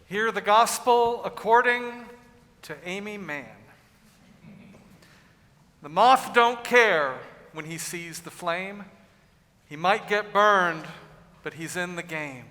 Hear the gospel according to Amy Mann. The moth don't care when he sees the flame. He might get burned, but he's in the game.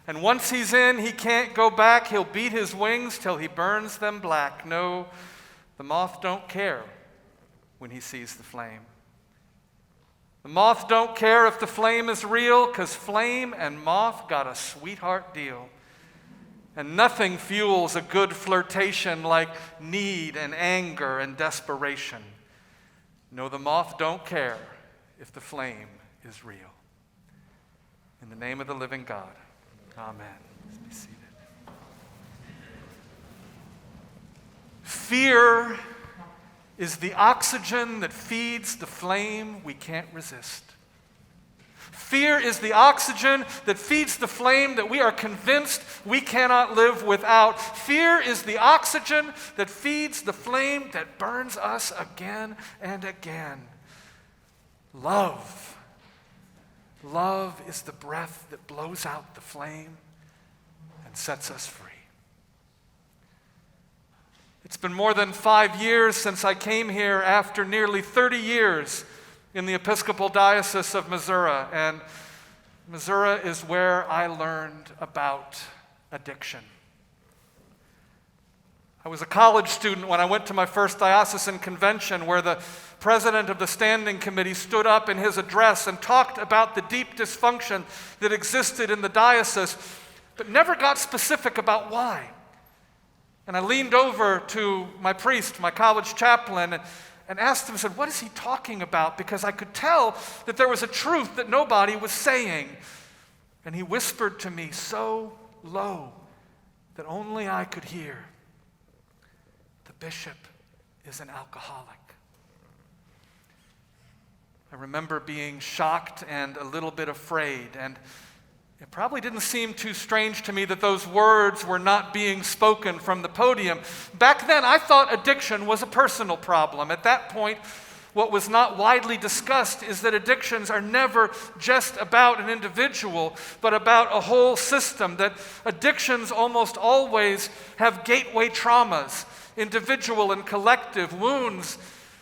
And once he's in, he can't go back. He'll beat his wings till he burns them black. No, the moth don't care when he sees the flame. The moth don't care if the flame is real, because flame and moth got a sweetheart deal. And nothing fuels a good flirtation like need and anger and desperation. No, the moth don't care if the flame is real. In the name of the living God, amen. Let's be seated. Fear is the oxygen that feeds the flame we can't resist. Fear is the oxygen that feeds the flame that we are convinced we cannot live without. Fear is the oxygen that feeds the flame that burns us again and again. Love. Love is the breath that blows out the flame and sets us free. It's been more than 5 years since I came here after nearly 30 years in the Episcopal Diocese of Missouri, and Missouri is where I learned about addiction. I was a college student when I went to my first diocesan convention, where the president of the standing committee stood up in his address and talked about the deep dysfunction that existed in the diocese, but never got specific about why. And I leaned over to my priest, my college chaplain, and asked him, I said, what is he talking about? Because I could tell that there was a truth that nobody was saying. And he whispered to me so low that only I could hear, the bishop is an alcoholic. I remember being shocked and a little bit afraid, and it probably didn't seem too strange to me that those words were not being spoken from the podium. Back then, I thought addiction was a personal problem. At that point, what was not widely discussed is that addictions are never just about an individual, but about a whole system, that addictions almost always have gateway traumas, individual and collective wounds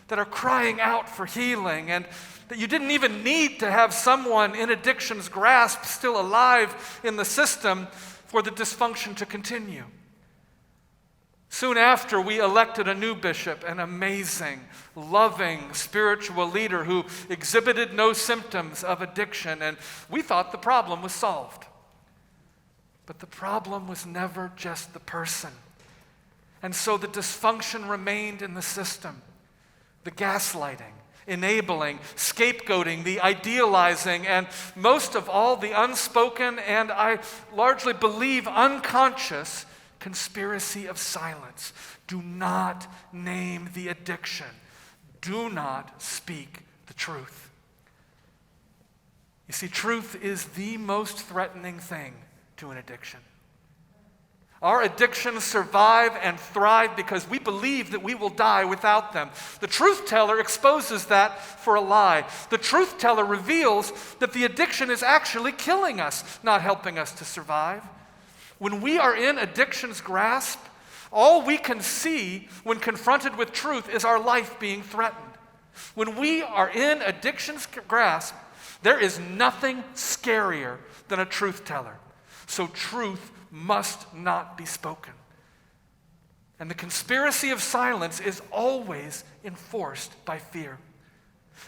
that are crying out for healing, and that you didn't even need to have someone in addiction's grasp still alive in the system for the dysfunction to continue. Soon after, we elected a new bishop, an amazing, loving, spiritual leader who exhibited no symptoms of addiction, and we thought the problem was solved. But the problem was never just the person. And so the dysfunction remained in the system. The gaslighting, enabling, scapegoating, the idealizing, and most of all, the unspoken and I largely believe unconscious conspiracy of silence. Do not name the addiction. Do not speak the truth. You see, truth is the most threatening thing to an addiction. Our addictions survive and thrive because we believe that we will die without them. The truth teller exposes that for a lie. The truth teller reveals that the addiction is actually killing us, not helping us to survive. When we are in addiction's grasp, all we can see when confronted with truth is our life being threatened. When we are in addiction's grasp, there is nothing scarier than a truth teller. So truth must not be spoken. And the conspiracy of silence is always enforced by fear.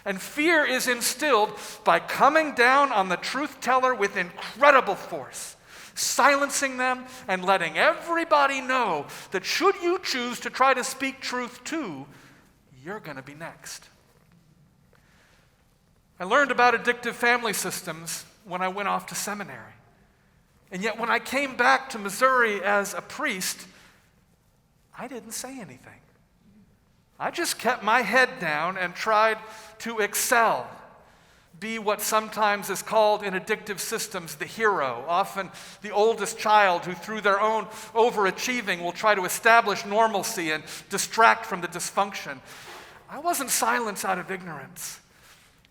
And fear is instilled by coming down on the truth teller with incredible force, silencing them and letting everybody know that should you choose to try to speak truth too, you're going to be next. I learned about addictive family systems when I went off to seminary. And yet when I came back to Missouri as a priest, I didn't say anything. I just kept my head down and tried to excel, be what sometimes is called in addictive systems the hero, often the oldest child who through their own overachieving will try to establish normalcy and distract from the dysfunction. I wasn't silent out of ignorance.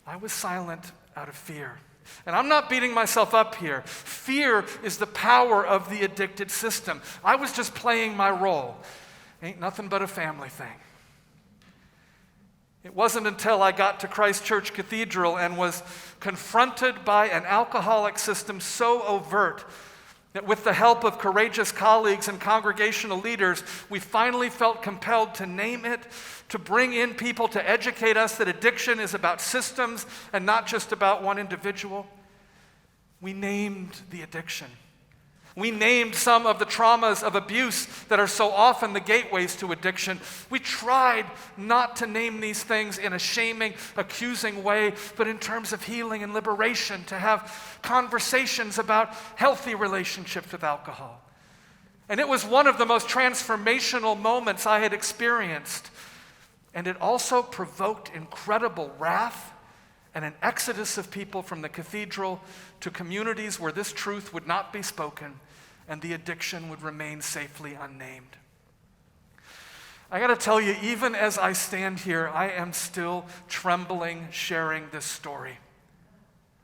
I was silent out of fear. And I'm not beating myself up here. Fear is the power of the addicted system. I was just playing my role. Ain't nothing but a family thing. It wasn't until I got to Christ Church Cathedral and was confronted by an alcoholic system so overt that with the help of courageous colleagues and congregational leaders, we finally felt compelled to name it, to bring in people to educate us that addiction is about systems and not just about one individual. We named the addiction. We named some of the traumas of abuse that are so often the gateways to addiction. We tried not to name these things in a shaming, accusing way, but in terms of healing and liberation, to have conversations about healthy relationships with alcohol. And it was one of the most transformational moments I had experienced. And it also provoked incredible wrath and an exodus of people from the cathedral to communities where this truth would not be spoken and the addiction would remain safely unnamed. I gotta tell you, even as I stand here, I am still trembling sharing this story.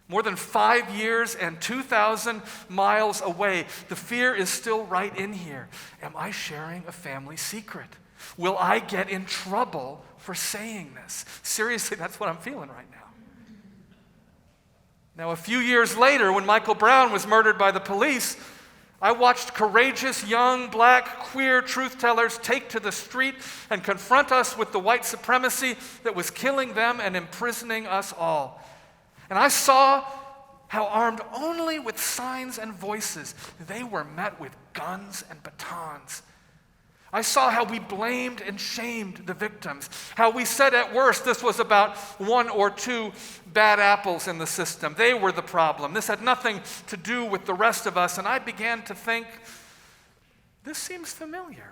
More than 5 years and 2,000 miles away, the fear is still right in here. Am I sharing a family secret? Will I get in trouble for saying this? Seriously, that's what I'm feeling right now. Now, a few years later, when Michael Brown was murdered by the police, I watched courageous, young, black, queer truth-tellers take to the street and confront us with the white supremacy that was killing them and imprisoning us all. And I saw how, armed only with signs and voices, they were met with guns and batons. I saw how we blamed and shamed the victims, how we said at worst this was about 1 or 2 bad apples in the system. They were the problem. This had nothing to do with the rest of us. And I began to think, this seems familiar.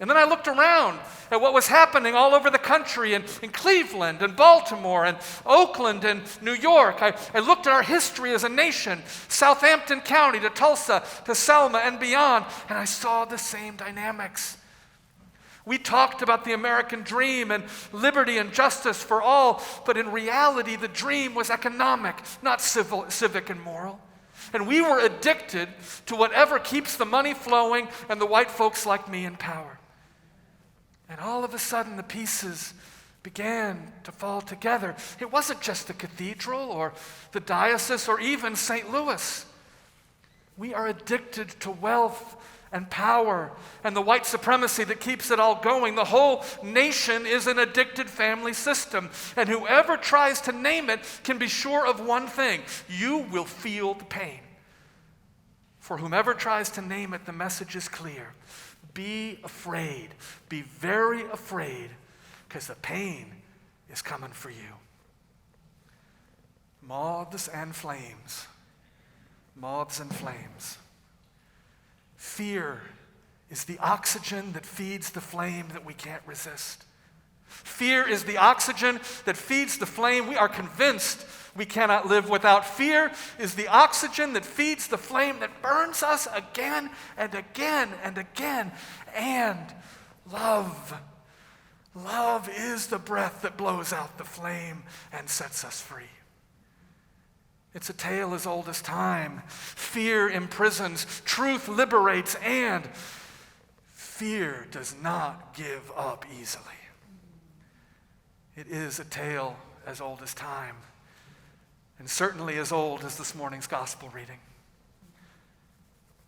And then I looked around at what was happening all over the country, in Cleveland and Baltimore and Oakland and New York. I looked at our history as a nation, Southampton County to Tulsa to Selma and beyond, and I saw the same dynamics. We talked about the American dream and liberty and justice for all, but in reality, the dream was economic, not civic and moral. And we were addicted to whatever keeps the money flowing and the white folks like me in power. And all of a sudden, the pieces began to fall together. It wasn't just the cathedral or the diocese or even St. Louis. We are addicted to wealth and power and the white supremacy that keeps it all going. The whole nation is an addicted family system. And whoever tries to name it can be sure of one thing: you will feel the pain. For whomever tries to name it, the message is clear. Be afraid. Be very afraid, because the pain is coming for you. Moths and flames. Moths and flames. Fear is the oxygen that feeds the flame that we can't resist. Fear is the oxygen that feeds the flame we are convinced we cannot live without. Fear is the oxygen that feeds the flame that burns us again and again and again. And love. Love is the breath that blows out the flame and sets us free. It's a tale as old as time. Fear imprisons, truth liberates, and fear does not give up easily. It is a tale as old as time, and certainly as old as this morning's gospel reading.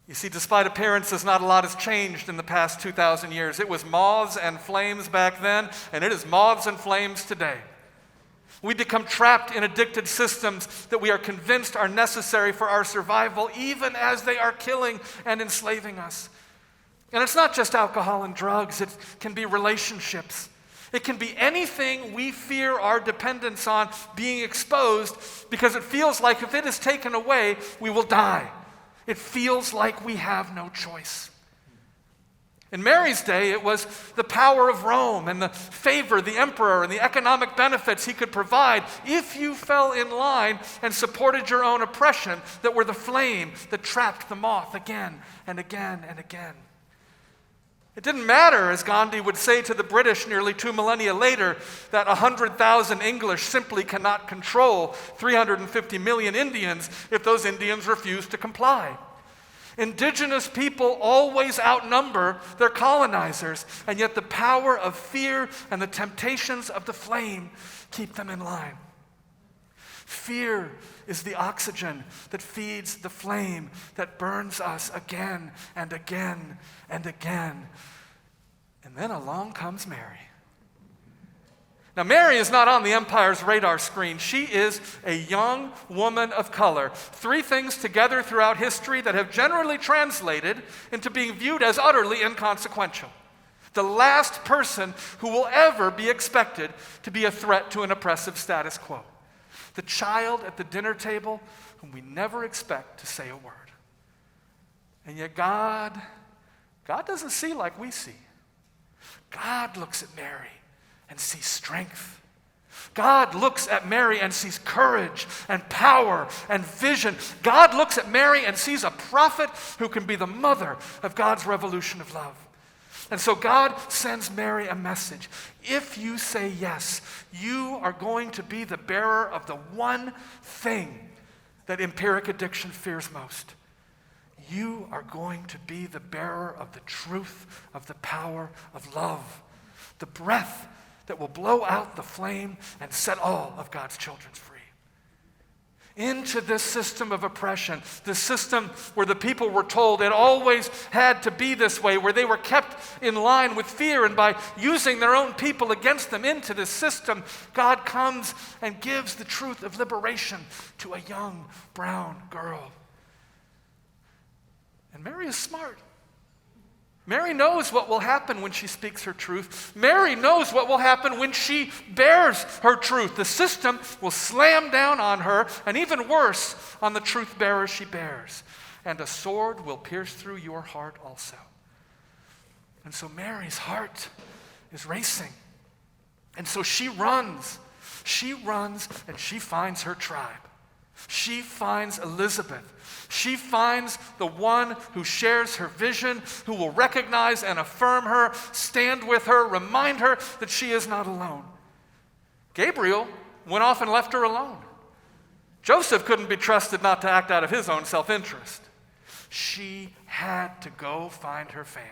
You see, despite appearances, not a lot has changed in the past 2,000 years. It was moths and flames back then, and it is moths and flames today. We become trapped in addicted systems that we are convinced are necessary for our survival, even as they are killing and enslaving us. And it's not just alcohol and drugs. It can be relationships. It can be anything we fear our dependence on being exposed, because it feels like if it is taken away, we will die. It feels like we have no choice. In Mary's day, it was the power of Rome and the favor, the emperor, and the economic benefits he could provide if you fell in line and supported your own oppression that were the flame that trapped the moth again and again and again. It didn't matter, as Gandhi would say to the British nearly 2 millennia later, that 100,000 English simply cannot control 350 million Indians if those Indians refuse to comply. Indigenous people always outnumber their colonizers, and yet the power of fear and the temptations of the flame keep them in line. Fear is the oxygen that feeds the flame that burns us again and again and again. And then along comes Mary. Now, Mary is not on the Empire's radar screen. She is a young woman of color. 3 things together throughout history that have generally translated into being viewed as utterly inconsequential. The last person who will ever be expected to be a threat to an oppressive status quo. The child at the dinner table whom we never expect to say a word. And yet God doesn't see like we see. God looks at Mary and sees strength. God looks at Mary and sees courage and power and vision. God looks at Mary and sees a prophet who can be the mother of God's revolution of love. And so God sends Mary a message. If you say yes, you are going to be the bearer of the one thing that empiric addiction fears most. You are going to be the bearer of the truth of the power of love, the breath that will blow out the flame and set all of God's children free. Into this system of oppression, this system where the people were told it always had to be this way, where they were kept in line with fear and by using their own people against them, into this system, God comes and gives the truth of liberation to a young brown girl. And Mary is smart. Mary knows what will happen when she speaks her truth. Mary knows what will happen when she bears her truth. The system will slam down on her, and even worse, on the truth bearer she bears. And a sword will pierce through your heart also. And so Mary's heart is racing. And so she runs. She runs and she finds her tribe. She finds Elizabeth. She finds the one who shares her vision, who will recognize and affirm her, stand with her, remind her that she is not alone. Gabriel went off and left her alone. Joseph couldn't be trusted not to act out of his own self-interest. She had to go find her fam.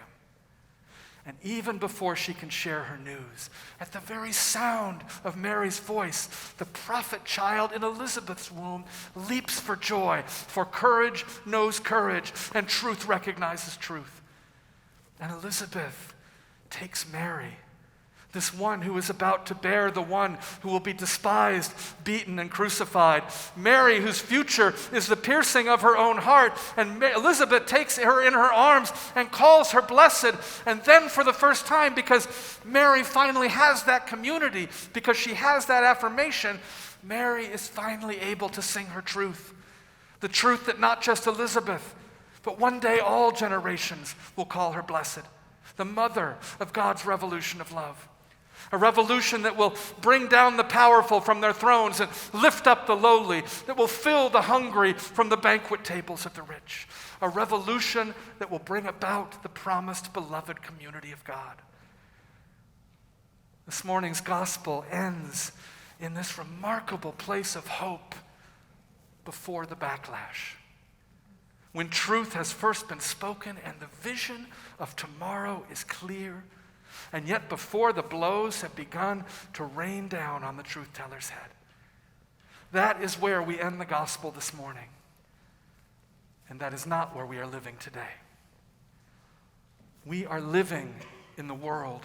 And even before she can share her news, at the very sound of Mary's voice, the prophet child in Elizabeth's womb leaps for joy, for courage knows courage, and truth recognizes truth. And Elizabeth takes Mary, this one who is about to bear the one who will be despised, beaten, and crucified. Mary, whose future is the piercing of her own heart. And Elizabeth takes her in her arms and calls her blessed. And then for the first time, because Mary finally has that community, because she has that affirmation, Mary is finally able to sing her truth. The truth that not just Elizabeth, but one day all generations will call her blessed. The mother of God's revolution of love. A revolution that will bring down the powerful from their thrones and lift up the lowly, that will fill the hungry from the banquet tables of the rich. A revolution that will bring about the promised beloved community of God. This morning's gospel ends in this remarkable place of hope before the backlash. When truth has first been spoken and the vision of tomorrow is clear, and yet before the blows have begun to rain down on the truth teller's head. That is where we end the gospel this morning. And that is not where we are living today. We are living in the world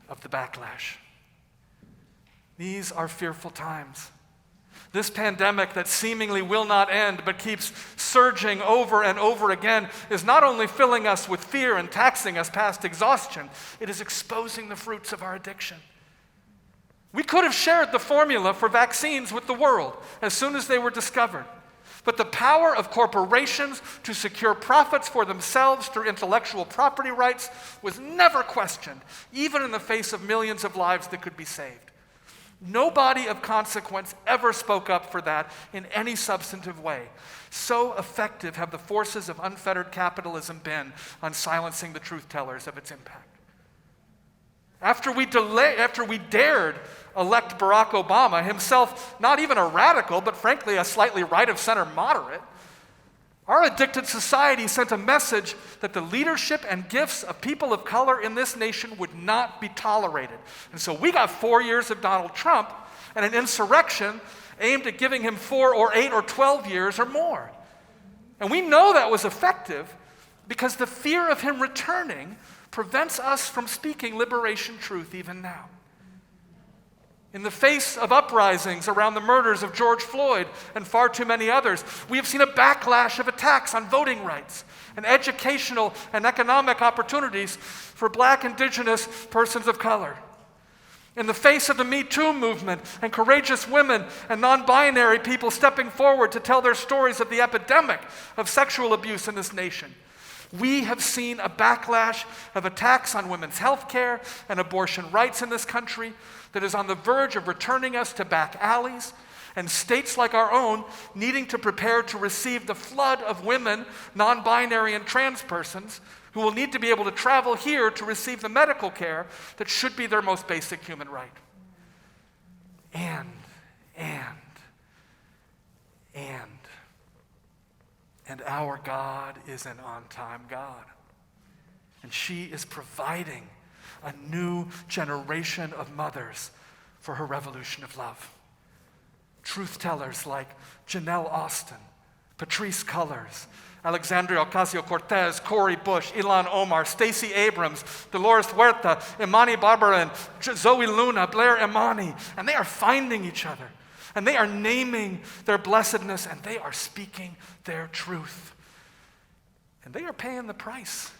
of the backlash. These are fearful times. This pandemic that seemingly will not end but keeps surging over and over again is not only filling us with fear and taxing us past exhaustion, it is exposing the fruits of our addiction. We could have shared the formula for vaccines with the world as soon as they were discovered. But the power of corporations to secure profits for themselves through intellectual property rights was never questioned, even in the face of millions of lives that could be saved. Nobody of consequence ever spoke up for that in any substantive way. So effective have the forces of unfettered capitalism been on silencing the truth tellers of its impact. After we dared elect Barack Obama, himself not even a radical, but frankly a slightly right-of-center moderate, our addicted society sent a message that the leadership and gifts of people of color in this nation would not be tolerated. And so we got 4 years of Donald Trump and an insurrection aimed at giving him 4 or 8 or 12 years or more. And we know that was effective because the fear of him returning prevents us from speaking liberation truth even now. In the face of uprisings around the murders of George Floyd and far too many others, we have seen a backlash of attacks on voting rights and educational and economic opportunities for Black, Indigenous persons of color. In the face of the Me Too movement and courageous women and non-binary people stepping forward to tell their stories of the epidemic of sexual abuse in this nation, we have seen a backlash of attacks on women's health care and abortion rights in this country that is on the verge of returning us to back alleys, and states like our own needing to prepare to receive the flood of women, non-binary and trans persons who will need to be able to travel here to receive the medical care that should be their most basic human right. And our God is an on-time God. And she is providing a new generation of mothers for her revolution of love. Truth tellers like Janelle Austin, Patrice Cullors, Alexandria Ocasio-Cortez, Cori Bush, Ilhan Omar, Stacey Abrams, Dolores Huerta, Imani Barbaran, Zoe Luna, Blair Imani, and they are finding each other, and they are naming their blessedness, and they are speaking their truth. And they are paying the price.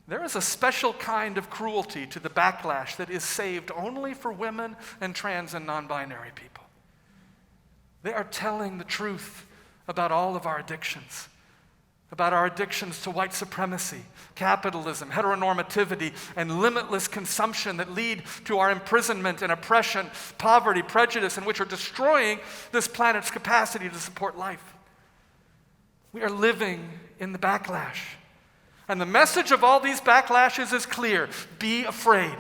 There is a special kind of cruelty to the backlash that is saved only for women and trans and non-binary people. They are telling the truth about all of our addictions, about our addictions to white supremacy, capitalism, heteronormativity, and limitless consumption that lead to our imprisonment and oppression, poverty, prejudice, and which are destroying this planet's capacity to support life. We are living in the backlash. And the message of all these backlashes is clear. Be afraid.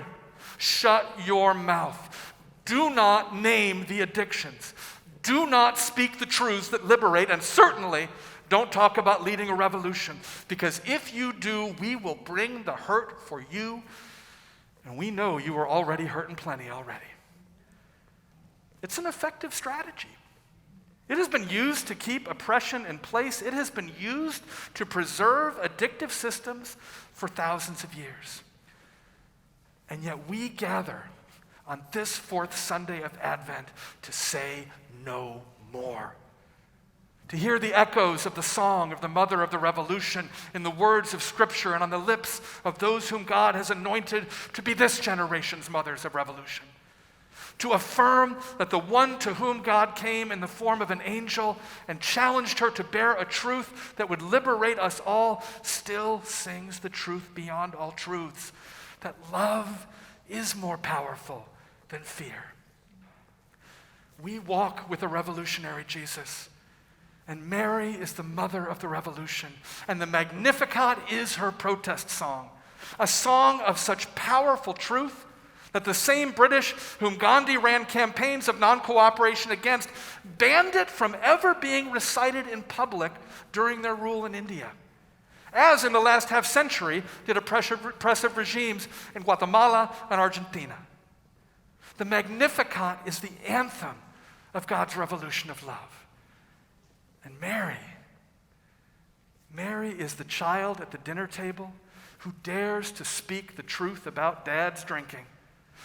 Shut your mouth. Do not name the addictions. Do not speak the truths that liberate, and certainly don't talk about leading a revolution, because if you do, we will bring the hurt for you, and we know you are already hurting plenty already. It's an effective strategy. It has been used to keep oppression in place. It has been used to preserve addictive systems for thousands of years. And yet we gather on this fourth Sunday of Advent to say no more. To hear the echoes of the song of the Mother of the Revolution in the words of Scripture and on the lips of those whom God has anointed to be this generation's mothers of revolution. To affirm that the one to whom God came in the form of an angel and challenged her to bear a truth that would liberate us all still sings the truth beyond all truths, that love is more powerful than fear. We walk with a revolutionary Jesus, and Mary is the mother of the revolution, and the Magnificat is her protest song, a song of such powerful truth that the same British whom Gandhi ran campaigns of non-cooperation against banned it from ever being recited in public during their rule in India, as in the last half-century did oppressive regimes in Guatemala and Argentina. The Magnificat is the anthem of God's revolution of love. And Mary is the child at the dinner table who dares to speak the truth about Dad's drinking,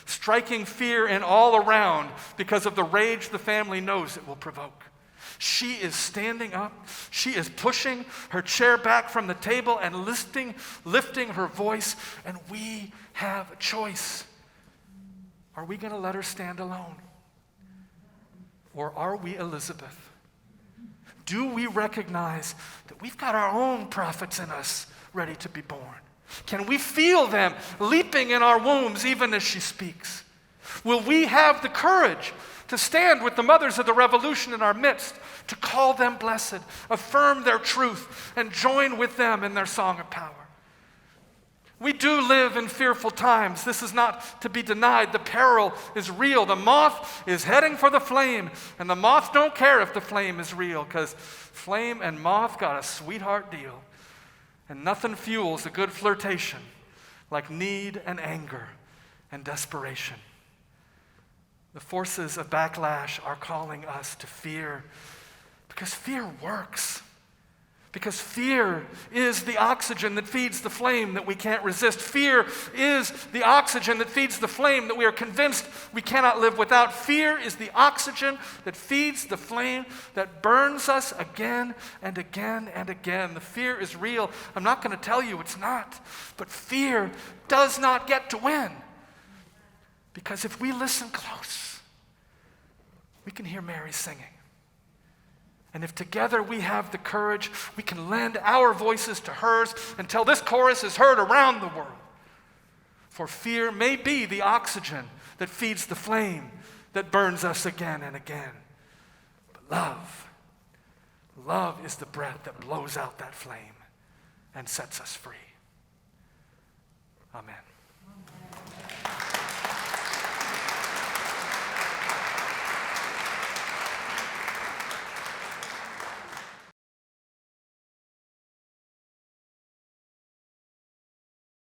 striking fear in all around because of the rage the family knows it will provoke. She is standing up. She is pushing her chair back from the table and lifting her voice, and we have a choice. Are we going to let her stand alone? Or are we Elizabeth? Do we recognize that we've got our own prophets in us ready to be born? Can we feel them leaping in our wombs even as she speaks? Will we have the courage to stand with the mothers of the revolution in our midst, to call them blessed, affirm their truth, and join with them in their song of power? We do live in fearful times. This is not to be denied. The peril is real. The moth is heading for the flame, and the moth don't care if the flame is real, because flame and moth got a sweetheart deal. And nothing fuels a good flirtation like need and anger and desperation. The forces of backlash are calling us to fear, because fear works. Because fear is the oxygen that feeds the flame that we can't resist. Fear is the oxygen that feeds the flame that we are convinced we cannot live without. Fear is the oxygen that feeds the flame that burns us again and again and again. The fear is real. I'm not going to tell you it's not. But fear does not get to win. Because if we listen close, we can hear Mary singing. And if together we have the courage, we can lend our voices to hers until this chorus is heard around the world. For fear may be the oxygen that feeds the flame that burns us again and again. But love is the breath that blows out that flame and sets us free. Amen.